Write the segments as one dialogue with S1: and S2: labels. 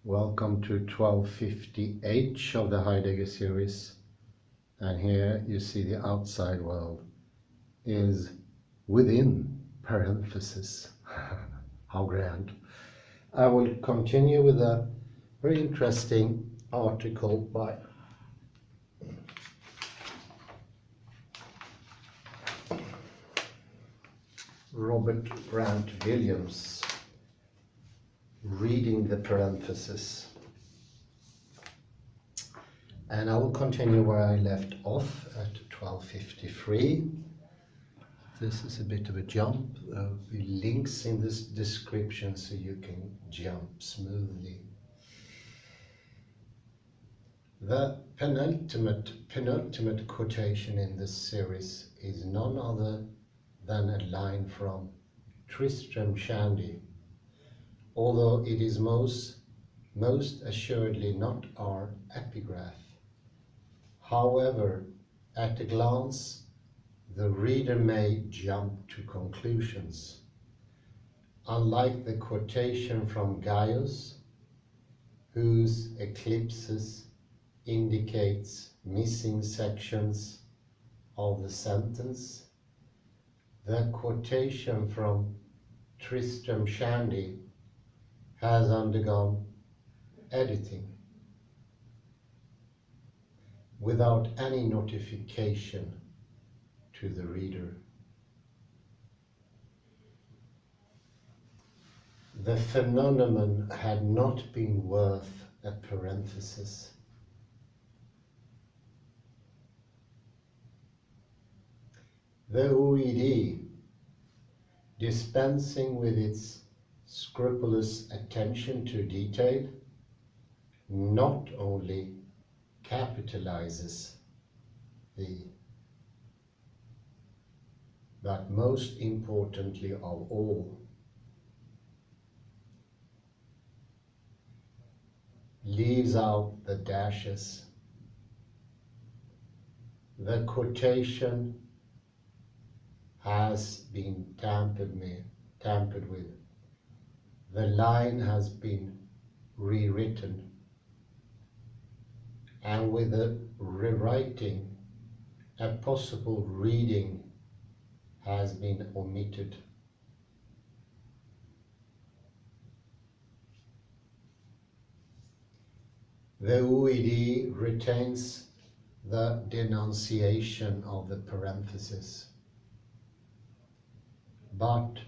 S1: Welcome to 1250H of the Heidegger series, and here you see the outside world is within parenthesis. How grand. I will continue with a very interesting article by Robert Grant Williams, Reading the Parenthesis. And I will continue where I left off at 1253. This is a bit of a jump. There will be links in this description so you can jump smoothly. The penultimate quotation in this series is none other than a line from Tristram Shandy, although it is most assuredly not our epigraph. However, at a glance, the reader may jump to conclusions. Unlike the quotation from Gaius, whose eclipses indicates missing sections of the sentence, the quotation from Tristram Shandy has undergone editing without any notification to the reader. The phenomenon had not been worth a parenthesis. The OED, dispensing with its scrupulous attention to detail, not only capitalizes but most importantly of all, leaves out the dashes. The quotation has been tampered with. The line has been rewritten, and with the rewriting, a possible reading has been omitted. The OED retains the denunciation of the parenthesis, but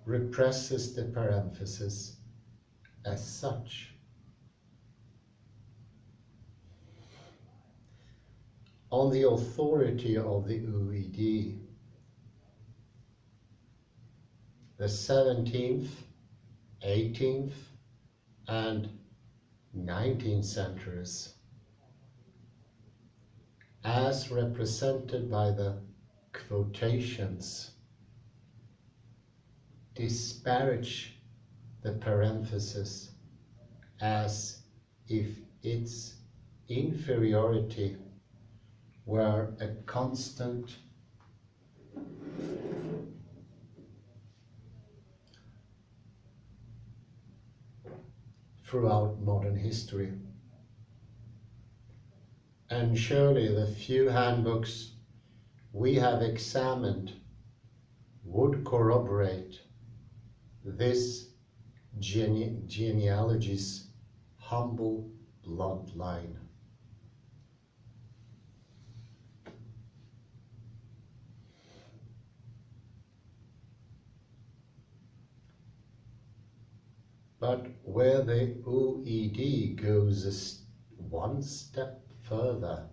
S1: represses the parenthesis as such. On the authority of the OED, the 17th, 18th, and 19th centuries, as represented by the quotations, disparage the parenthesis as if its inferiority were a constant throughout modern history. And surely the few handbooks we have examined would corroborate this genealogy's humble bloodline. But where the OED goes one step further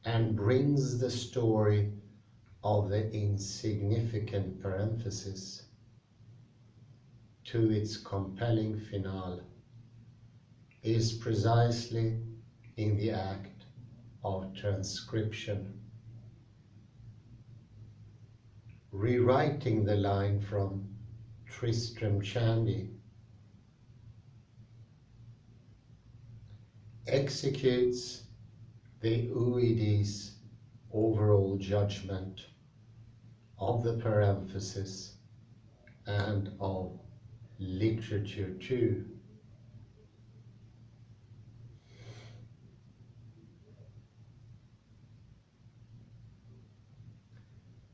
S1: and brings the story of the insignificant parenthesis to its compelling finale, is precisely in the act of transcription, rewriting the line from Tristram Shandy executes the OED's overall judgment of the parenthesis and of literature too.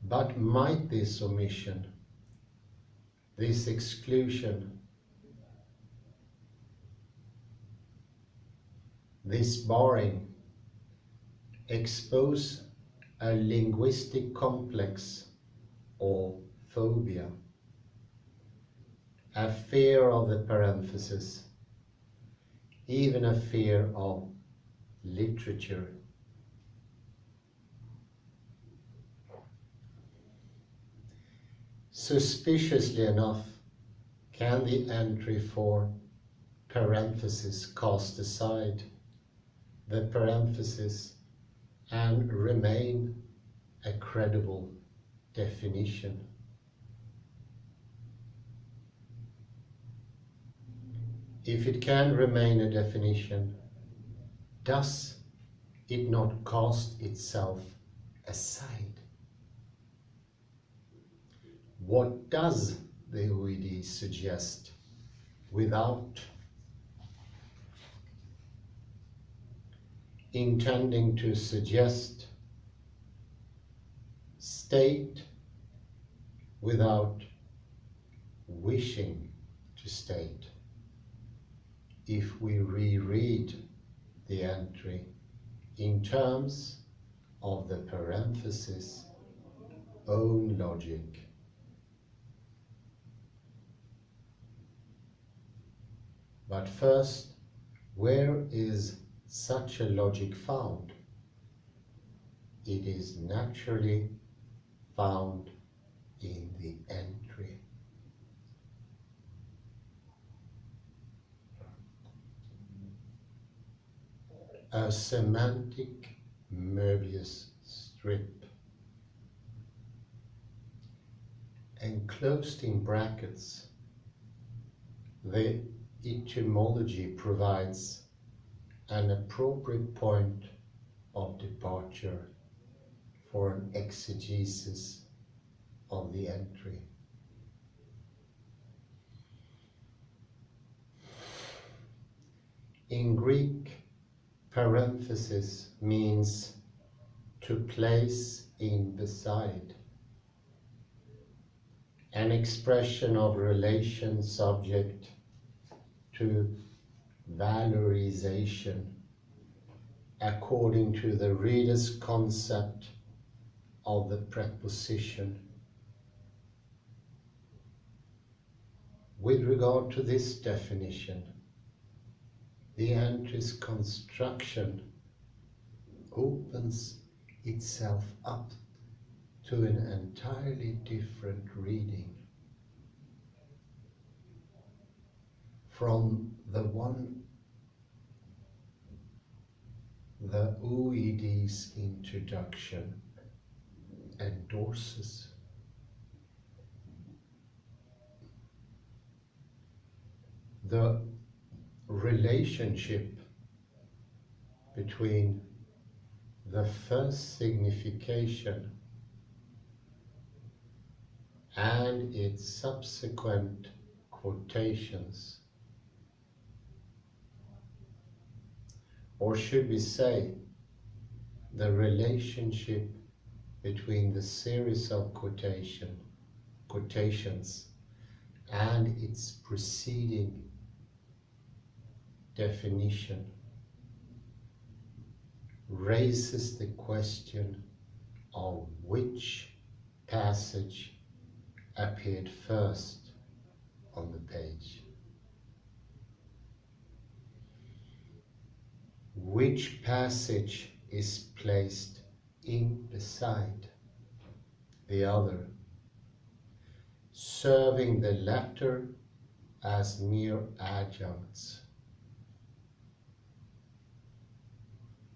S1: But might this omission, this exclusion, this barring expose a linguistic complex or phobia, a fear of the parenthesis, even a fear of literature? Suspiciously enough, can the entry for parenthesis cast aside the parenthesis and remain a credible definition? If it can remain a definition, does it not cast itself aside? What does the OED suggest without intending to suggest, state without wishing to state, if we reread the entry in terms of the parenthesis own logic? But first, where is such a logic found? It is naturally found in the entry. A semantic Möbius strip, enclosed in brackets. The etymology provides an appropriate point of departure for an exegesis of the entry. In Greek, parenthesis means to place in beside, an expression of relation subject to valorization according to the reader's concept of the preposition. With regard to this definition, the entry's construction opens itself up to an entirely different reading from the one the OED's introduction endorses. The relationship between the first signification and its subsequent quotations, or should we say, the relationship between the series of quotations and its preceding definition, raises the question of which passage appeared first on the page. Which passage is placed in beside the other, serving the latter as mere adjuncts?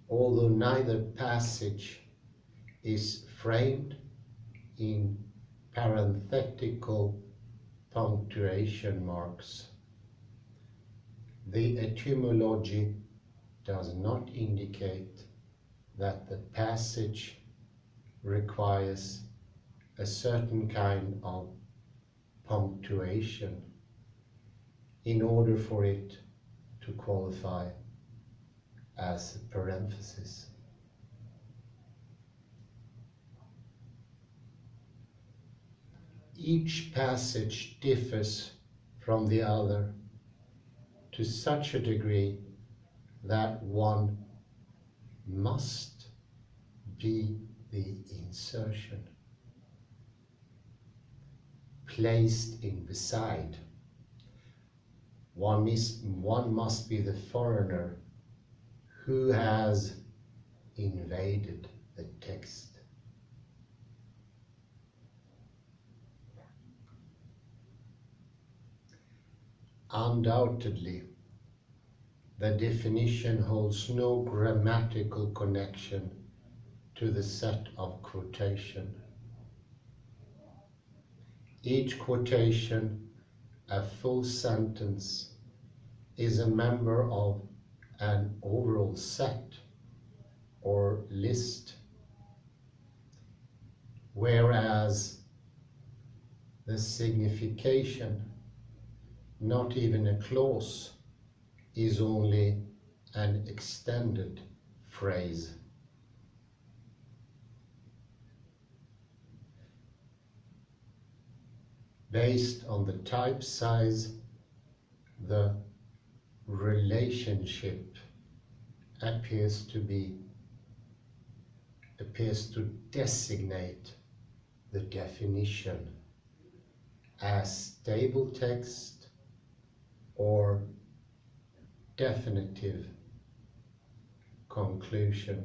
S1: Although neither passage is framed in parenthetical punctuation marks, the etymology does not indicate that the passage requires a certain kind of punctuation punctuation in order for it to qualify as a parenthesis. Each passage differs from the other to such a degree that one must be the insertion, placed in beside. One must be the foreigner who has invaded the text. Undoubtedly, the definition holds no grammatical connection to the set of quotation. Each quotation, a full sentence, is a member of an overall set or list, whereas the signification, not even a clause, is only an extended phrase. Based on the type size, the relationship appears to designate the definition as stable text or definitive conclusion.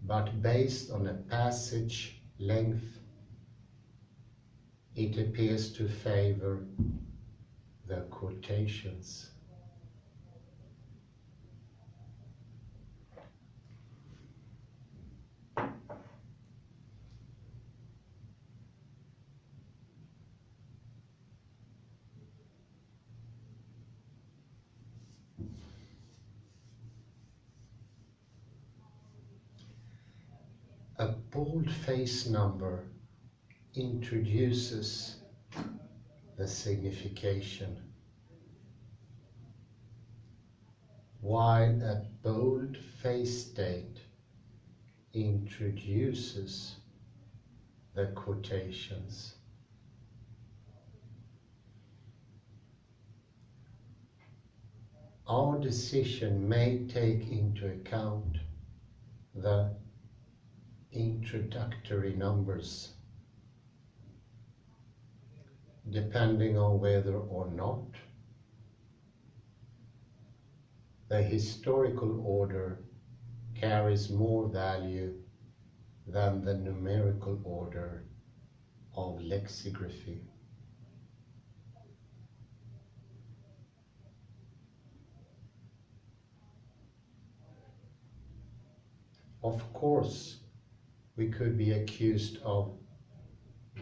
S1: But based on a passage length, it appears to favor the quotations. A boldface number introduces the signification, while a boldface date introduces the quotations. Our decision may take into account the introductory numbers, depending on whether or not the historical order carries more value than the numerical order of lexicography. Of course, we could be accused of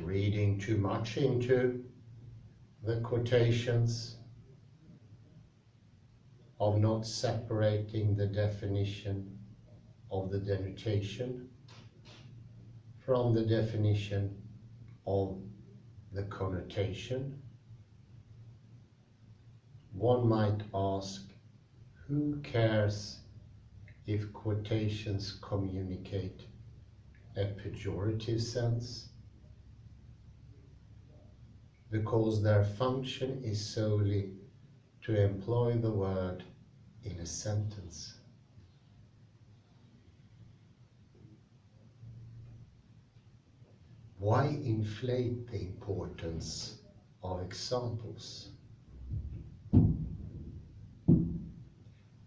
S1: reading too much into the quotations, of not separating the definition of the denotation from the definition of the connotation. One might ask, who cares if quotations communicate a pejorative sense, because their function is solely to employ the word in a sentence. Why inflate the importance of examples?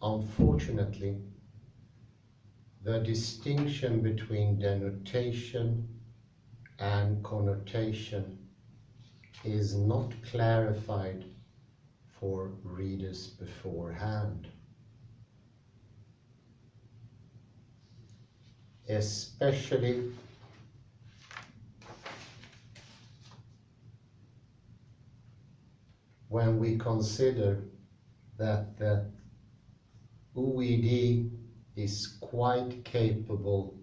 S1: Unfortunately, the distinction between denotation and connotation is not clarified for readers beforehand. Especially when we consider that the OED is quite capable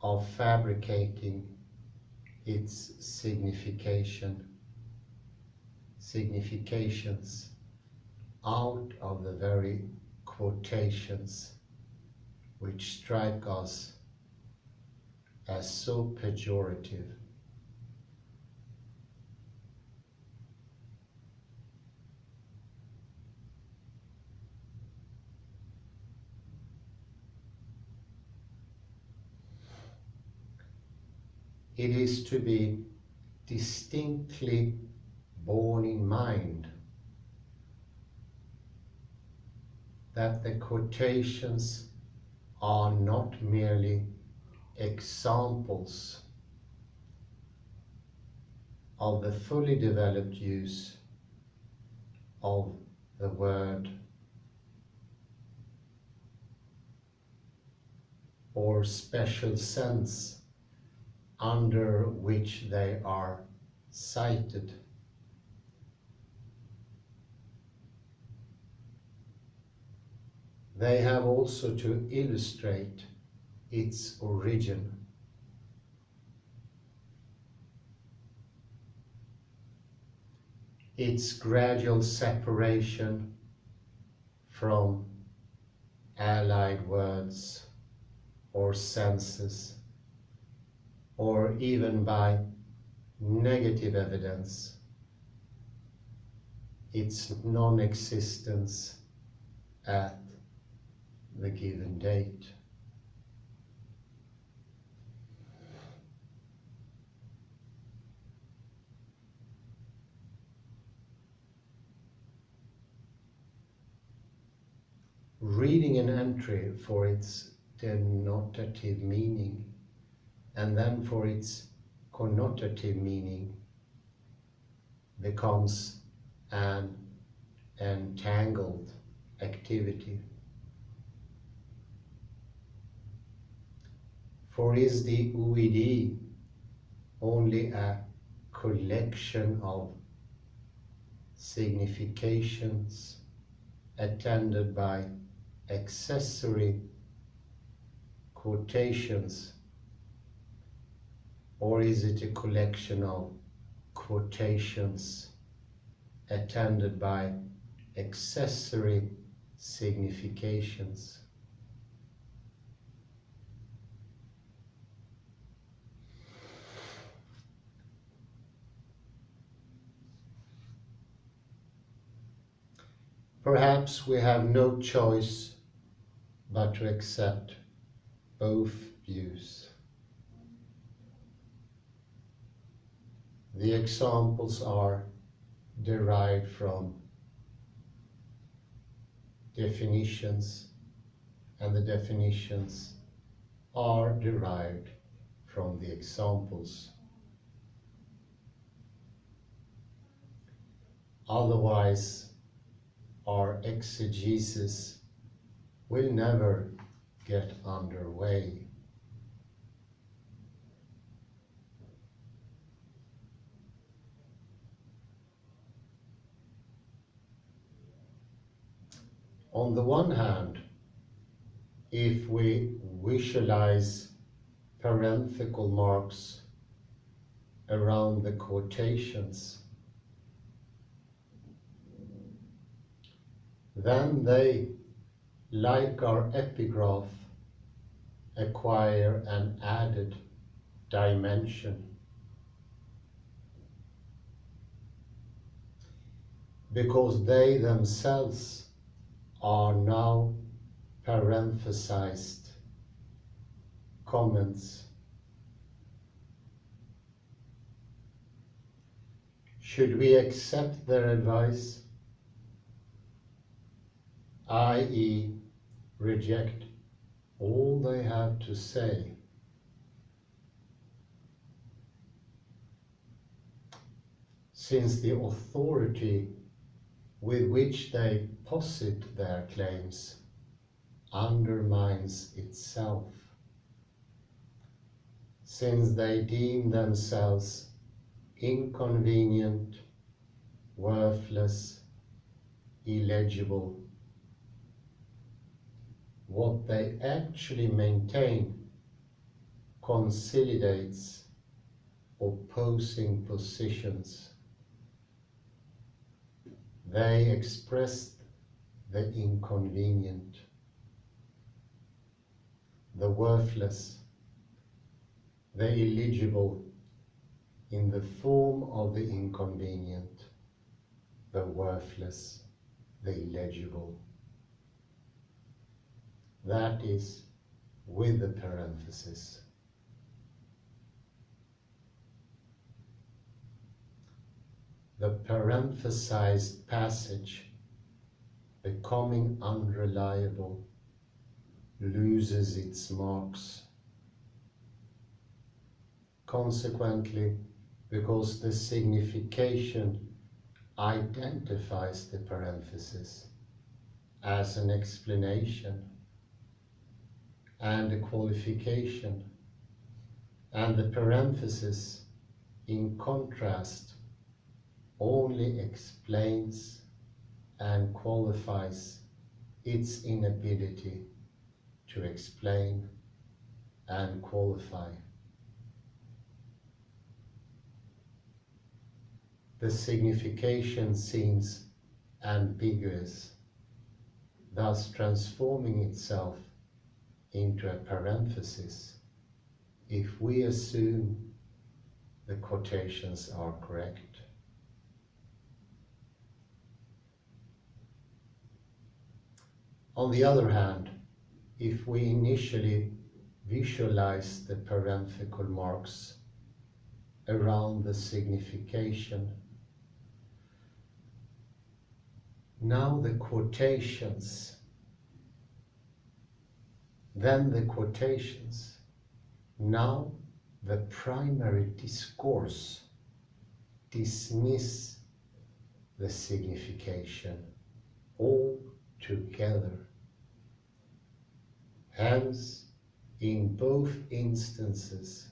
S1: of fabricating its significations out of the very quotations which strike us as so pejorative. It is to be distinctly borne in mind that the quotations are not merely examples of the fully developed use of the word or special sense under which they are cited. They have also to illustrate its origin. Its gradual separation from allied words or senses, or even by negative evidence, its non-existence at the given date. Reading an entry for its denotative meaning and then for its connotative meaning becomes an entangled activity. For is the OED only a collection of significations attended by accessory quotations, or is it a collection of quotations attended by accessory significations? Perhaps we have no choice but to accept both views. The examples are derived from definitions, and the definitions are derived from the examples. Otherwise, our exegesis will never get underway. On the one hand, if we visualize parenthetical marks around the quotations, then they, like our epigraph, acquire an added dimension. Because they themselves are now parenthesized comments. Should we accept their advice, i.e., reject all they have to say? Since the authority with which they posit their claims undermines itself, since they deem themselves inconvenient, worthless, illegible, what they actually maintain consolidates opposing positions. They express the inconvenient, the worthless, the illegible in the form of the inconvenient, the worthless, the illegible. That is with the parenthesis. The parenthesized passage, becoming unreliable, loses its marks. Consequently, because the signification identifies the parenthesis as an explanation and a qualification, and the parenthesis, in contrast, only explains and qualifies its inability to explain and qualify. The signification seems ambiguous, thus transforming itself into a parenthesis if we assume the quotations are correct. On the other hand, if we initially visualize the parenthetical marks around the signification, now the quotations, then the quotations, now the primary discourse dismiss the signification altogether. Hence, in both instances,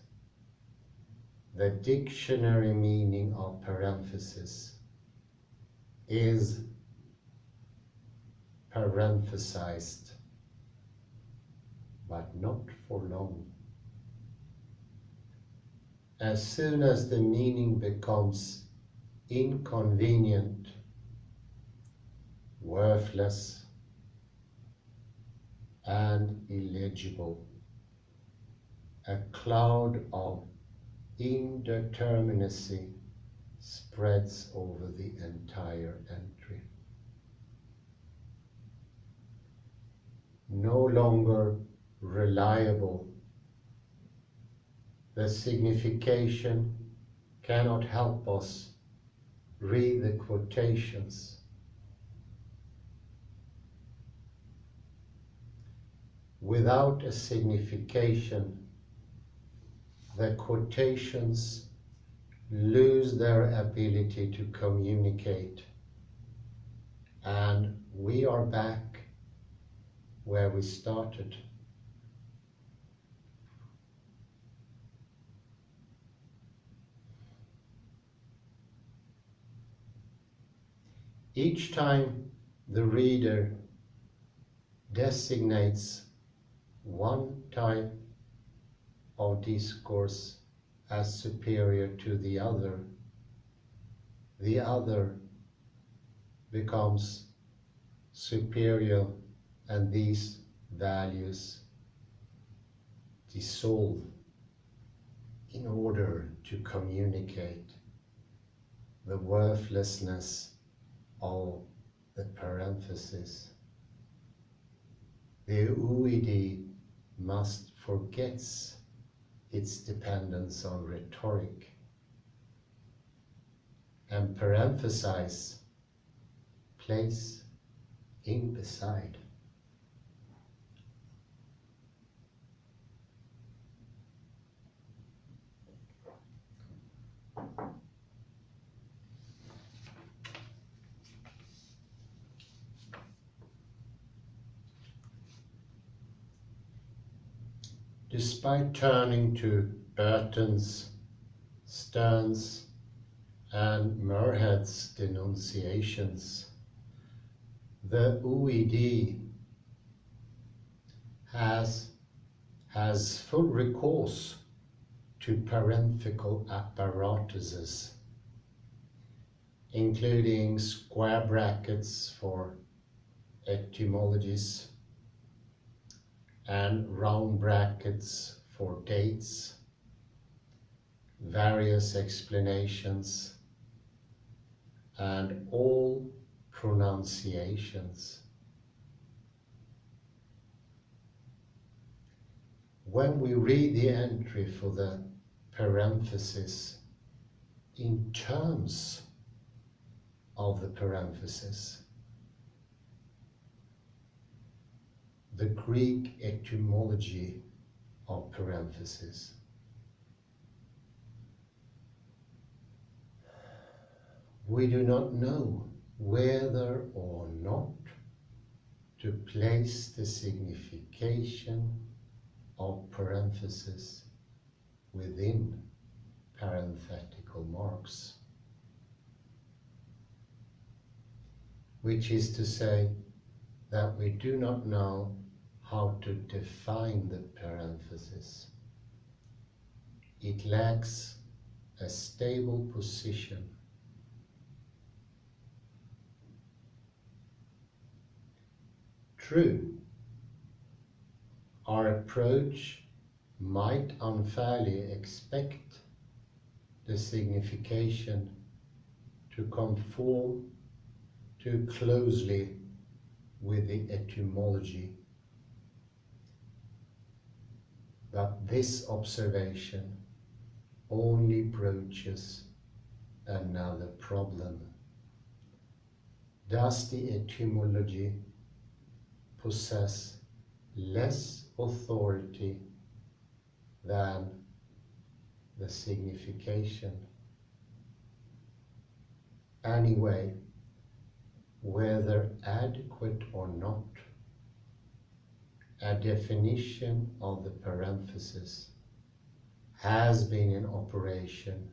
S1: the dictionary meaning of parenthesis is parenthesized, but not for long. As soon as the meaning becomes inconvenient, worthless, and illegible, a cloud of indeterminacy spreads over the entire entry. No longer reliable, the signification cannot help us read the quotations. Without a signification, the quotations lose their ability to communicate, and we are back where we started. Each time the reader designates one type of discourse as superior to the other becomes superior, and these values dissolve in order to communicate the worthlessness of the parenthesis. The OED must forgets its dependence on rhetoric and parenthesize place in beside. Despite turning to Burton's, Stern's, and Muirhead's denunciations, the OED has full recourse to parenthetical apparatuses, including square brackets for etymologies and round brackets for dates, various explanations, and all pronunciations. When we read the entry for the parenthesis in terms of the parenthesis, the Greek etymology of parenthesis, we do not know whether or not to place the signification of parenthesis within parenthetical marks, which is to say that we do not know how to define the parenthesis. It lacks a stable position. True, our approach might unfairly expect the signification to conform too closely with the etymology, but this observation only broaches another problem. Does the etymology possess less authority than the signification? Anyway, whether adequate or not, a definition of the parenthesis has been in operation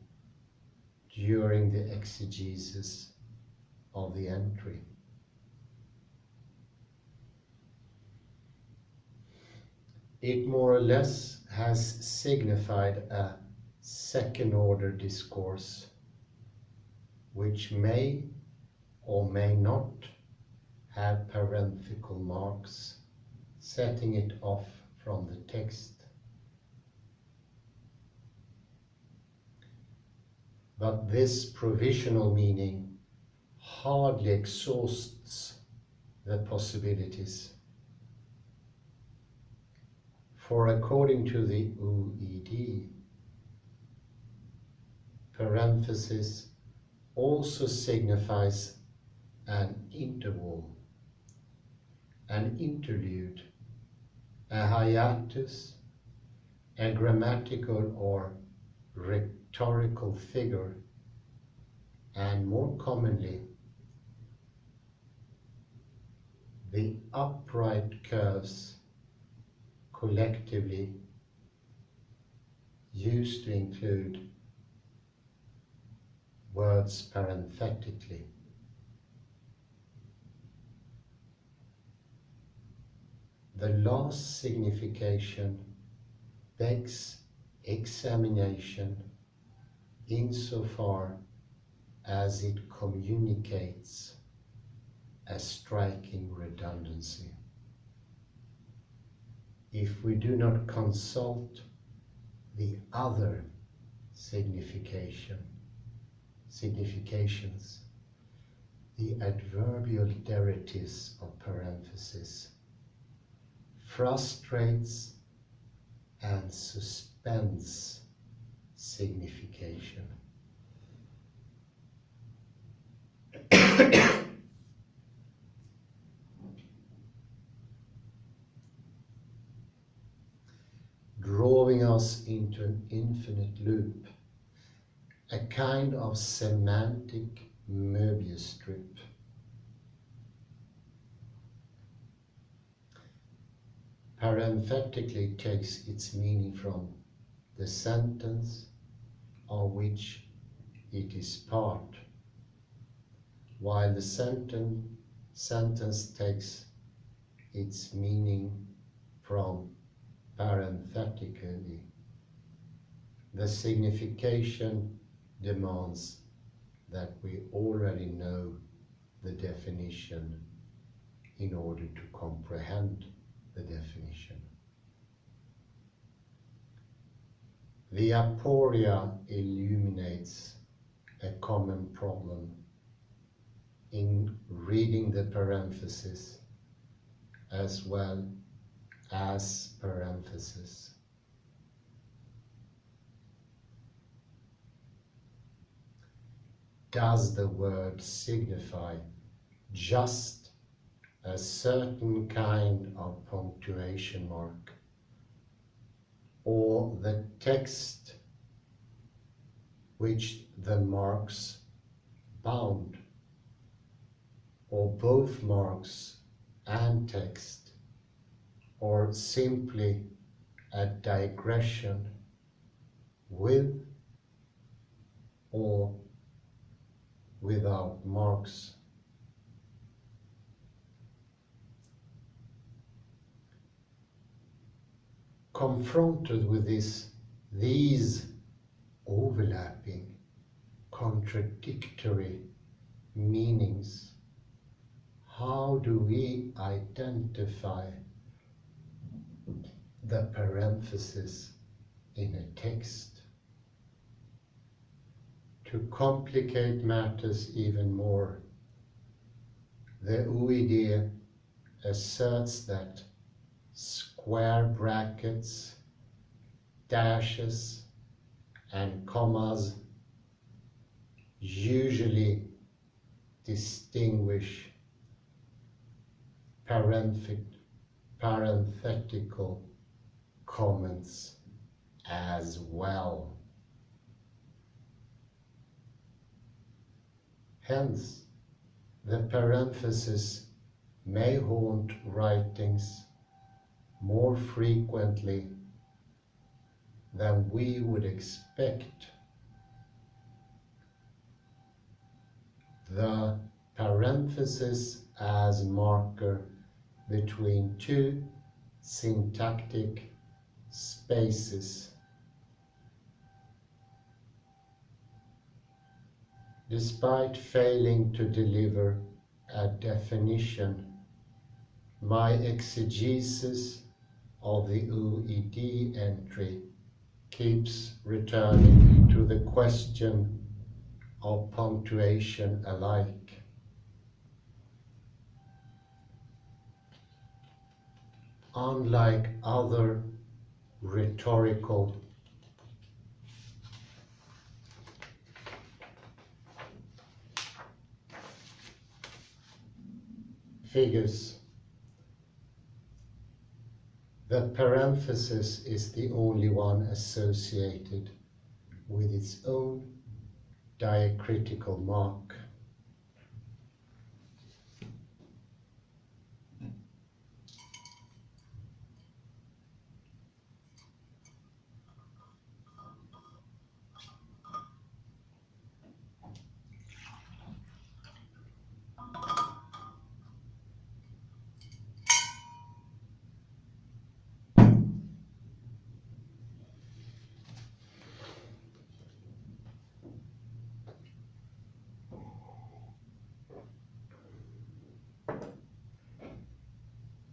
S1: during the exegesis of the entry. It more or less has signified a second-order discourse, which may or may not have parenthetical marks setting it off from the text. But this provisional meaning hardly exhausts the possibilities. For according to the OED, parenthesis also signifies an interval, an interlude, a hiatus, a grammatical or rhetorical figure, and more commonly, the upright curves collectively used to include words parenthetically. The last signification begs examination insofar as it communicates a striking redundancy. If we do not consult the other significations, the adverbial derivatives of parenthesis, frustrates and suspends signification. Drawing us into an infinite loop, a kind of semantic Möbius strip. Parenthetically takes its meaning from the sentence of which it is part, while the sentence takes its meaning from parenthetically the signification demands that we already know the definition in order to comprehend the definition. The aporia illuminates a common problem in reading the parenthesis as well as parenthesis. Does the word signify just a certain kind of punctuation mark, or the text which the marks bound, or both marks and text, or simply a digression with or without marks? Confronted with these overlapping, contradictory meanings, how do we identify the parenthesis in a text? To complicate matters even more, the OED asserts that square brackets, dashes, and commas usually distinguish parenthetical comments as well. Hence, the parenthesis may haunt writings more frequently than we would expect. The parenthesis as marker between two syntactic spaces. Despite failing to deliver a definition, my exegesis of the OED entry keeps returning to the question of punctuation alike. Unlike other rhetorical figures, the parenthesis is the only one associated with its own diacritical mark.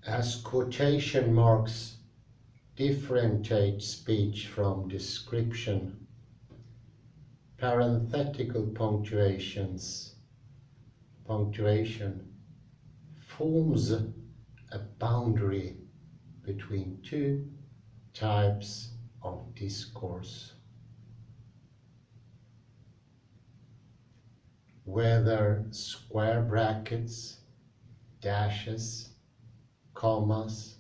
S1: As quotation marks differentiate speech from description, parenthetical punctuation forms a boundary between two types of discourse. Whether square brackets, dashes, commas,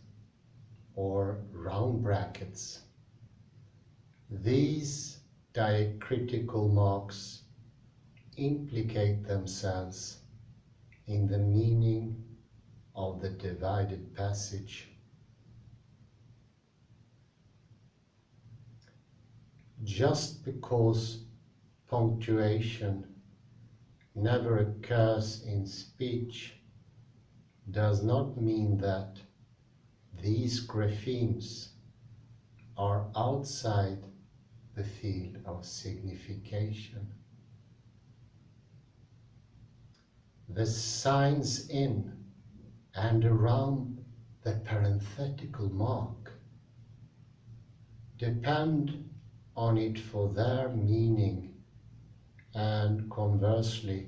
S1: or round brackets, these diacritical marks implicate themselves in the meaning of the divided passage. Just because punctuation never occurs in speech does not mean that these graphemes are outside the field of signification. The signs in and around the parenthetical mark depend on it for their meaning, and conversely,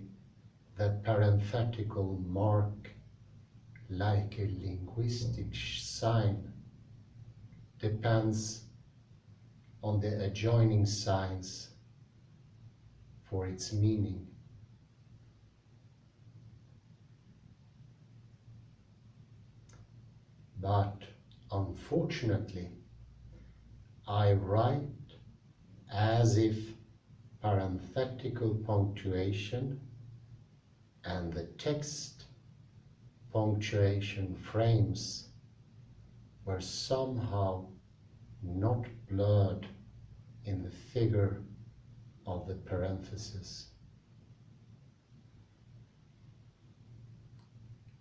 S1: the parenthetical mark, like a linguistic sign, depends on the adjoining signs for its meaning. But unfortunately, I write as if parenthetical punctuation and the text punctuation frames were somehow not blurred in the figure of the parenthesis.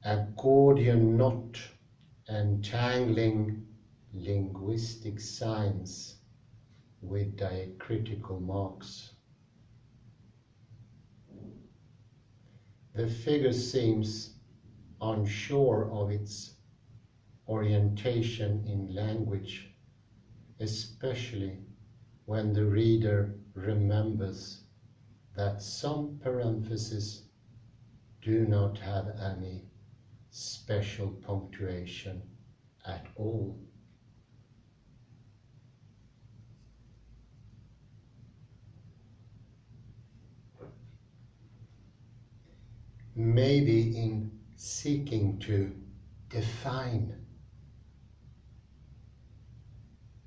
S1: A Gordian knot entangling linguistic signs with diacritical marks. The figure seems unsure of its orientation in language, especially when the reader remembers that some parentheses do not have any special punctuation at all. Maybe in seeking to define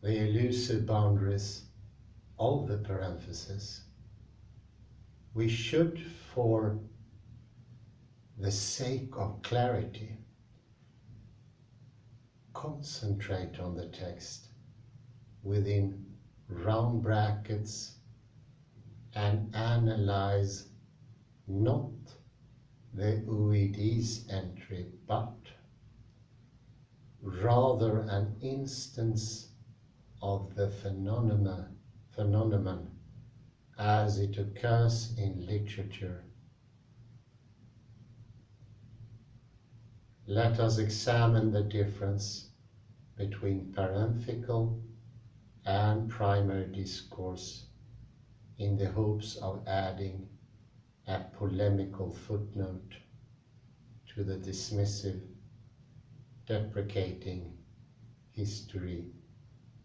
S1: the elusive boundaries of the parenthesis, we should, for the sake of clarity, concentrate on the text within round brackets and analyze not the OED's entry, but rather an instance of the phenomenon as it occurs in literature. Let us examine the difference between parenthetical and primary discourse in the hopes of adding a polemical footnote to the dismissive, deprecating history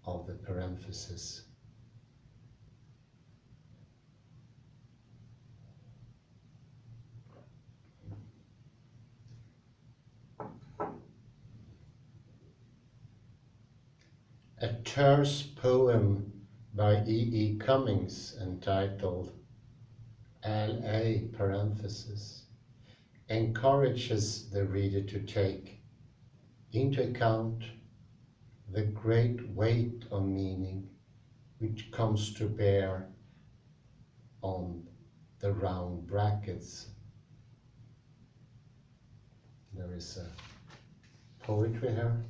S1: of the parenthesis. A terse poem by E. Cummings entitled L.A. parenthesis encourages the reader to take into account the great weight of meaning which comes to bear on the round brackets. There is a poetry here.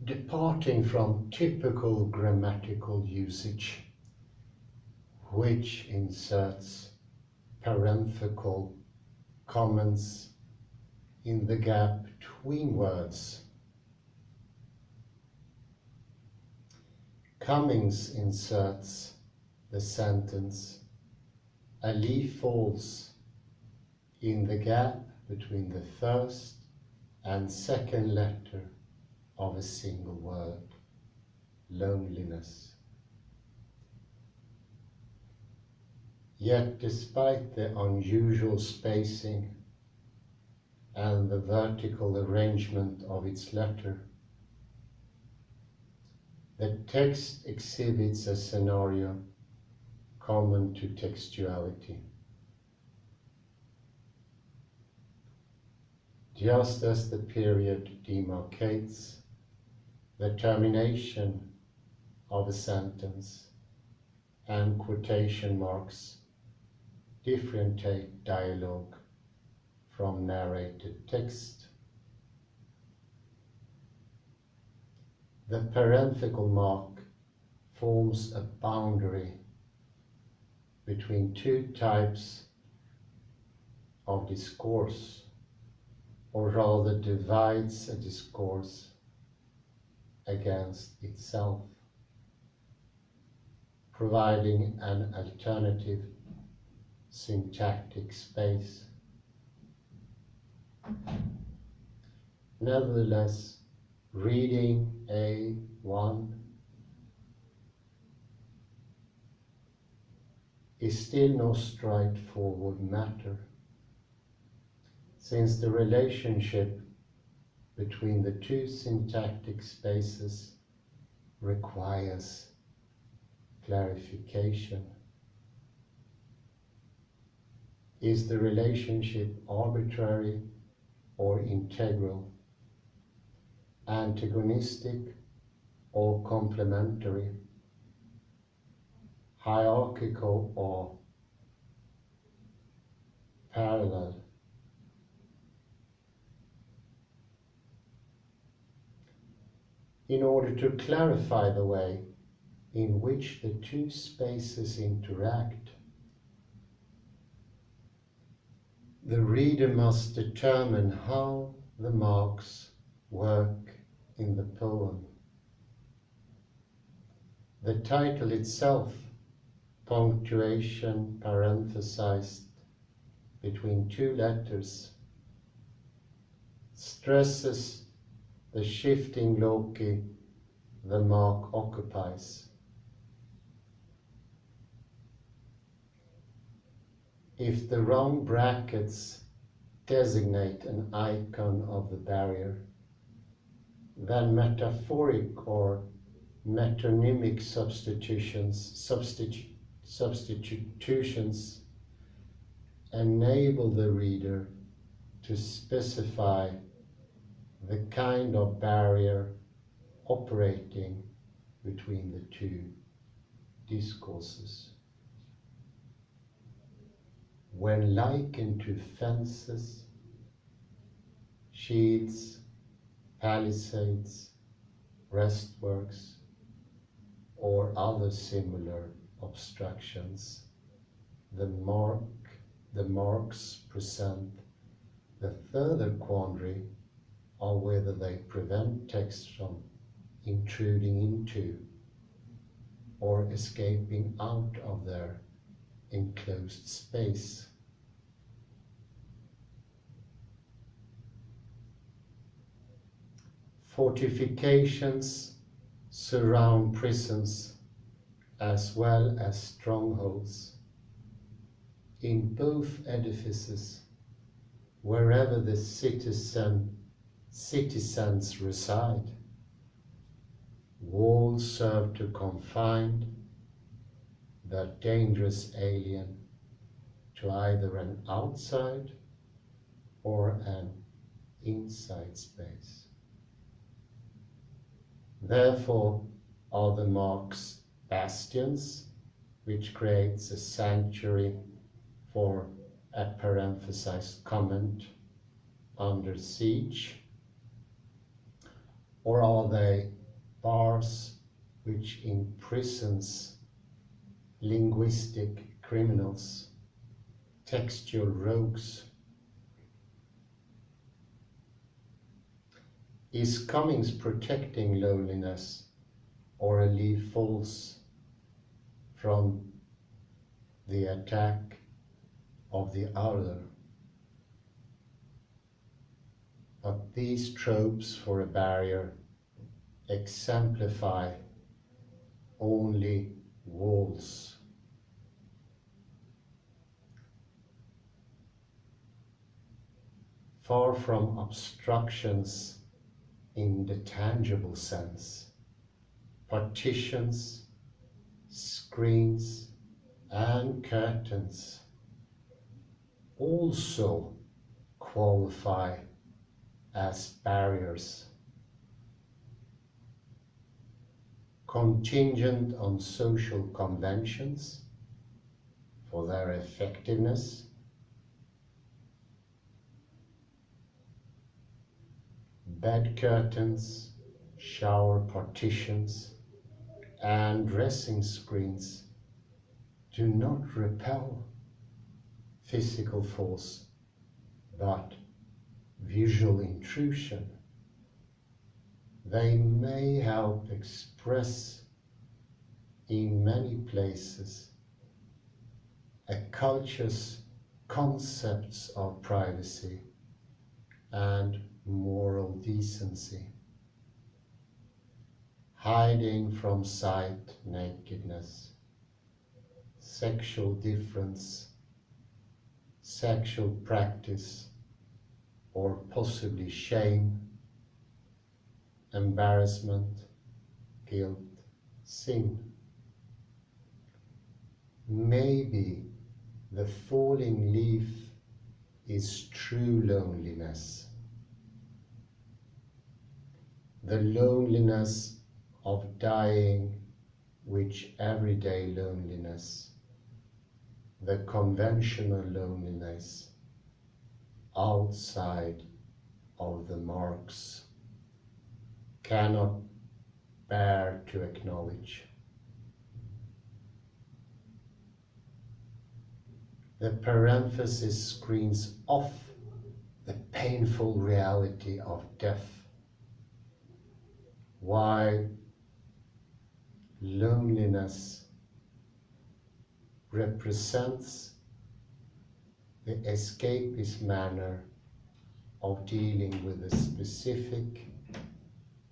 S1: Departing from typical grammatical usage, which inserts parenthetical comments in the gap between words, Cummings inserts the sentence, "A leaf falls" in the gap between the first and second letter of a single word, loneliness. Yet despite the unusual spacing and the vertical arrangement of its letter, the text exhibits a scenario common to textuality. Just as the period demarcates the termination of a sentence and quotation marks differentiate dialogue from narrated text. The parenthetical mark forms a boundary between two types of discourse, or rather divides a discourse against itself, providing an alternative syntactic space. Nevertheless, reading A1 is still no straightforward matter, since the relationship between the two syntactic spaces requires clarification. Is the relationship arbitrary or integral, antagonistic or complementary, hierarchical or parallel? In order to clarify the way in which the two spaces interact, the reader must determine how the marks work in the poem. The title itself, punctuation parenthesized between two letters, stresses the shifting loci the mark occupies. If the round brackets designate an icon of the barrier, then metaphoric or metonymic substitutions enable the reader to specify the kind of barrier operating between the two discourses. When likened to fences, shields, palisades, breastworks, or other similar obstructions, the marks present the further quandary of whether they prevent text from intruding into or escaping out of their enclosed space. Fortifications surround prisons as well as strongholds. In both edifices, wherever the citizens reside, walls serve to confine the dangerous alien to either an outside or an inside space. Therefore are the marks bastions, which creates a sanctuary for a parenthesized comment under siege, or are they bars which imprisons linguistic criminals, textual rogues? Is Cummings protecting loneliness, or a leaf falls from the attack of the other? But these tropes for a barrier exemplify only walls. Far from obstructions in the tangible sense, partitions, screens, and curtains also qualify as barriers, contingent on social conventions, for their effectiveness, bed curtains, shower partitions, and dressing screens do not repel physical force, but visual intrusion. They may help express in many places a culture's concepts of privacy and moral decency, hiding from sight nakedness, sexual difference, sexual practice, or possibly shame, embarrassment, guilt, sin. Maybe the falling leaf is true loneliness, the loneliness of dying, which everyday loneliness, the conventional loneliness outside of the marks, cannot bear to acknowledge. The parenthesis screens off the painful reality of death, while loneliness represents the escapist manner of dealing with the specific.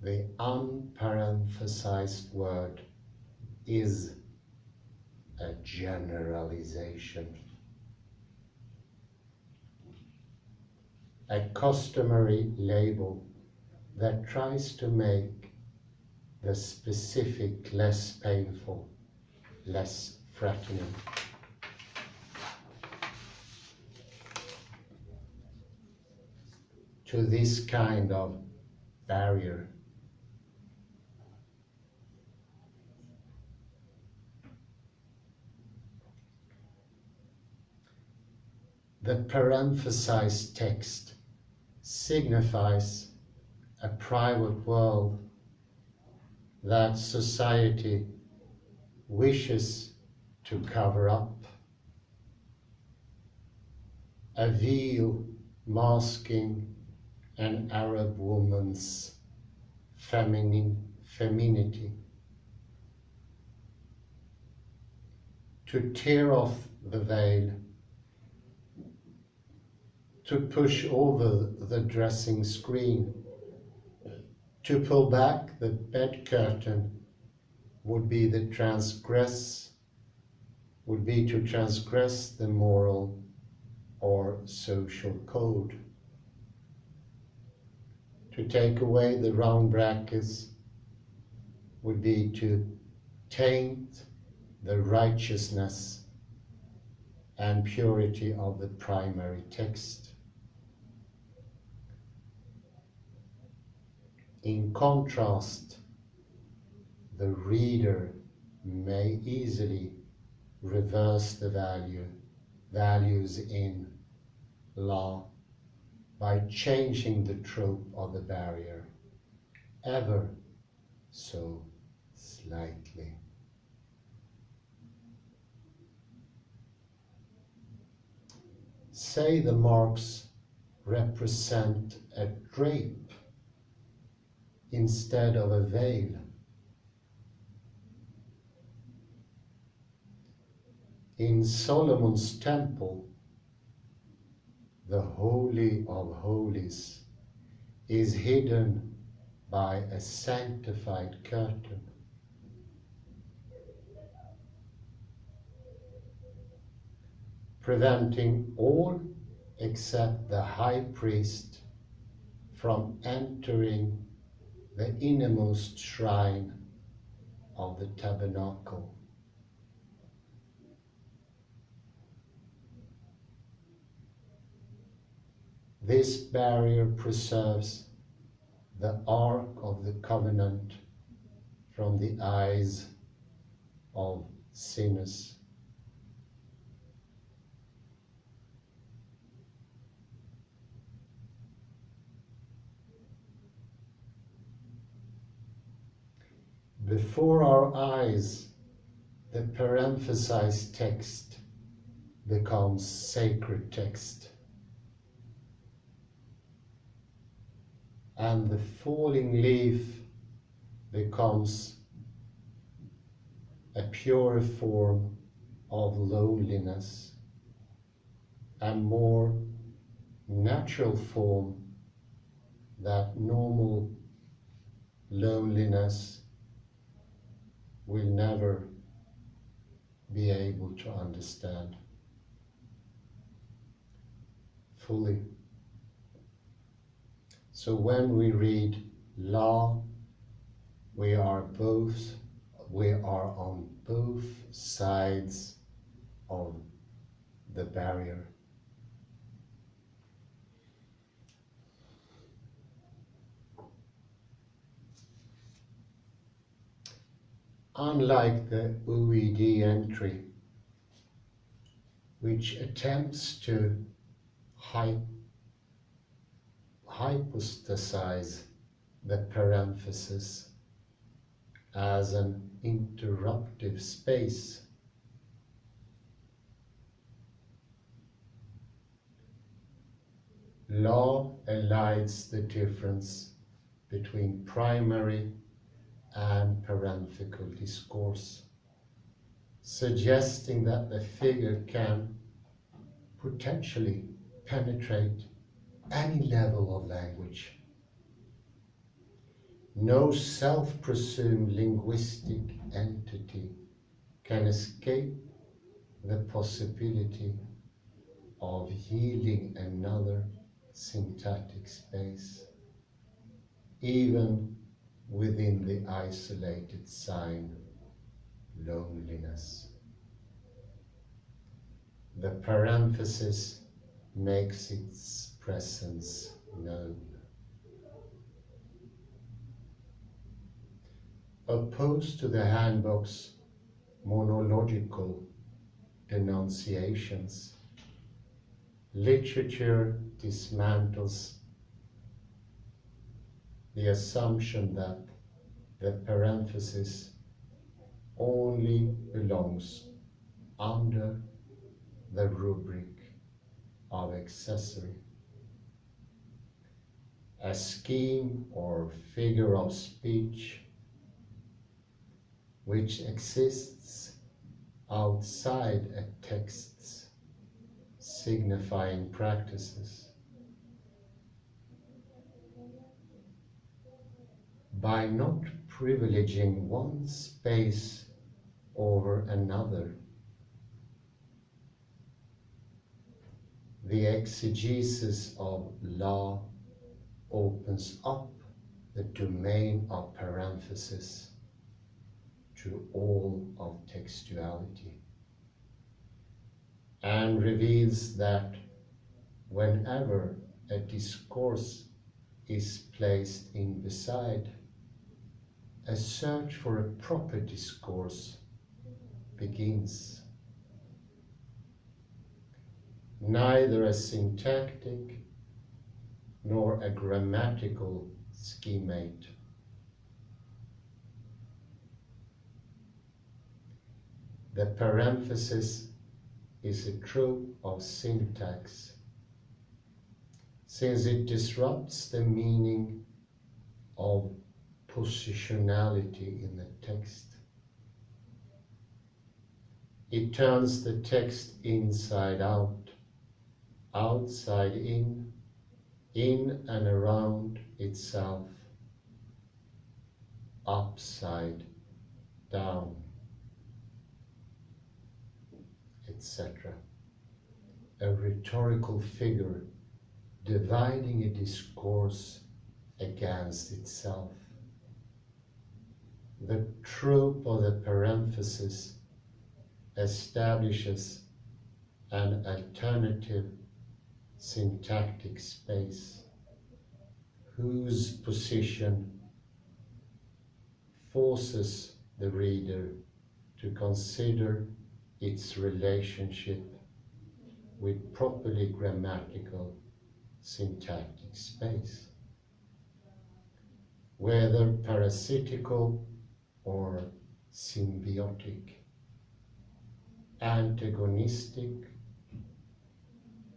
S1: The unparenthesized word is a generalization. A customary label that tries to make the specific less painful, less threatening. To this kind of barrier, the parenthesized text signifies a private world that society wishes to cover up, a veil masking an Arab woman's femininity. To tear off the veil, to push over the dressing screen, to pull back the bed curtain would be to transgress the moral or social code. To take away the round brackets would be to taint the righteousness and purity of the primary text. In contrast, the reader may easily reverse the values in law by changing the trope of the barrier ever so slightly. Say the marks represent a drape instead of a veil. In Solomon's temple, the Holy of Holies is hidden by a sanctified curtain. Preventing all except the high priest from entering the innermost shrine of the tabernacle. This barrier preserves the Ark of the Covenant from the eyes of sinners. Before our eyes, the parenthesized text becomes sacred text, and the falling leaf becomes a pure form of loneliness, a more natural form that normal loneliness will never be able to understand fully. So when we read La, we are on both sides of the barrier. Unlike the OED entry, which attempts to hypostasize the parenthesis as an interruptive space, law elides the difference between primary and parenthetical discourse, suggesting that the figure can potentially penetrate any level of language. No self-presumed linguistic entity can escape the possibility of yielding another syntactic space, even within the isolated sign loneliness. The parenthesis makes its presence known. Opposed to the handbook's monological denunciations, literature dismantles the assumption that the parenthesis only belongs under the rubric of accessory, a scheme or figure of speech which exists outside a text's signifying practices. By not privileging one space over another, the exegesis of law opens up the domain of parenthesis to all of textuality, and reveals that whenever a discourse is placed in beside, a search for a proper discourse begins. Neither a syntactic nor a grammatical schemate. The parenthesis is a trope of syntax, since it disrupts the meaning of positionality in the text. It turns the text inside out, outside in and around itself, upside down, etc. A rhetorical figure dividing a discourse against itself. The trope of the parenthesis establishes an alternative syntactic space whose position forces the reader to consider its relationship with properly grammatical syntactic space, whether parasitical or symbiotic, antagonistic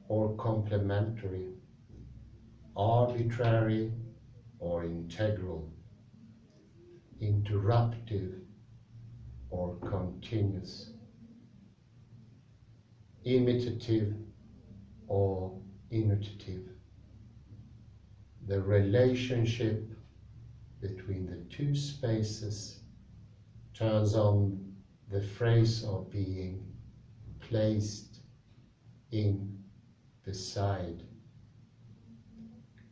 S1: or complementary, arbitrary or integral, interruptive or continuous, imitative or innotative. The relationship between the two spaces turns on the phrase of being placed in beside,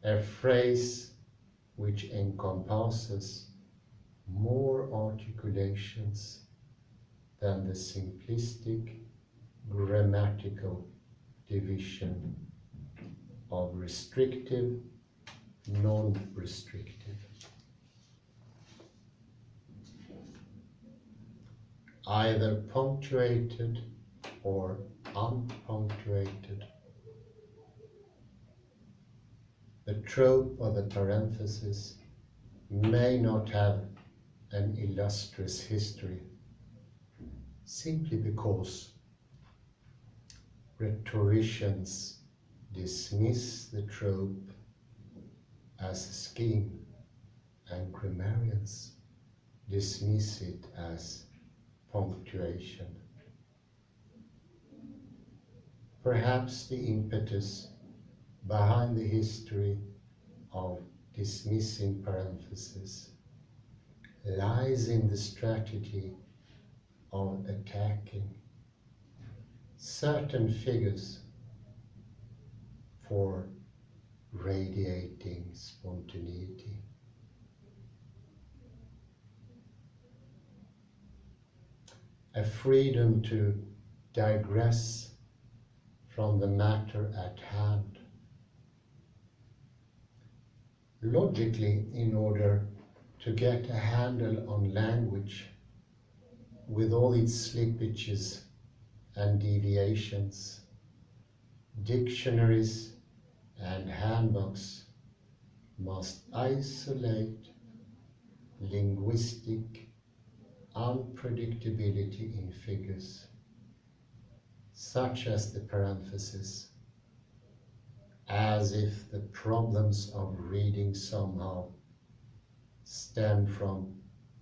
S1: a phrase which encompasses more articulations than the simplistic grammatical division of restrictive, non-restrictive. Either punctuated or unpunctuated. The trope of the parenthesis may not have an illustrious history, simply because rhetoricians dismiss the trope as a scheme, and grammarians dismiss it as punctuation. Perhaps the impetus behind the history of dismissing parenthesis lies in the strategy of attacking certain figures for radiating spontaneity. A freedom to digress from the matter at hand. Logically, in order to get a handle on language with all its slippages and deviations, dictionaries and handbooks must isolate linguistic unpredictability in figures, such as the parenthesis, as if the problems of reading somehow stem from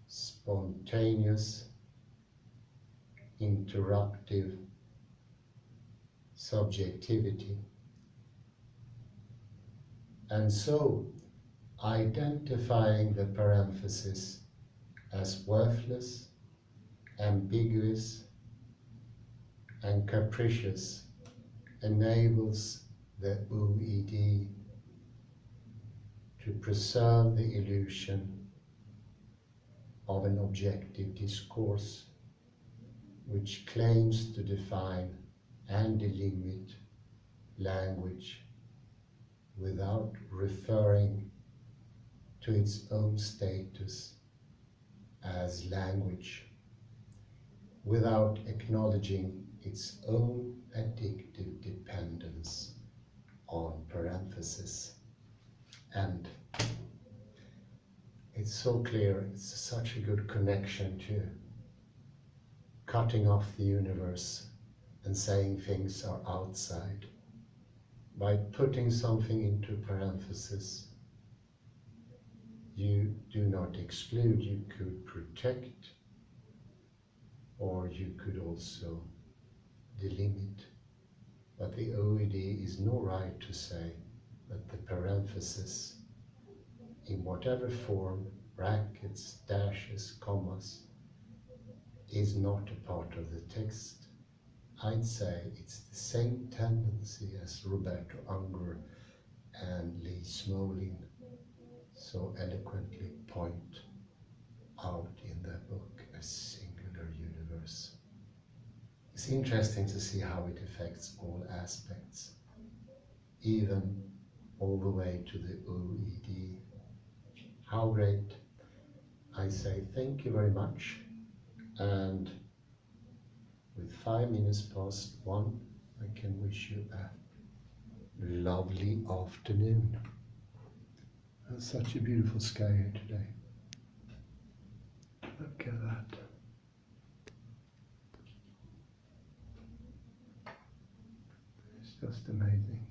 S1: spontaneous, interruptive subjectivity. And so, identifying the parenthesis as worthless, ambiguous, and capricious enables the OED to preserve the illusion of an objective discourse which claims to define and delimit language without referring to its own status as language, without acknowledging its own addictive dependence on parenthesis. And it's so clear, it's such a good connection to cutting off the universe and saying things are outside. By putting something into parenthesis, you do not exclude, you could protect, or you could also delimit. But the OED is no right to say that the parenthesis, in whatever form, brackets, dashes, commas, is not a part of the text. I'd say it's the same tendency as Roberto Unger and Lee Smolin so eloquently point out in their book, A Singular Universe. It's interesting to see how it affects all aspects, even all the way to the OED. How great. I say thank you very much, and with 5 minutes past 1, I can wish you a lovely afternoon. And such a beautiful sky here today. Look at that. It's just amazing.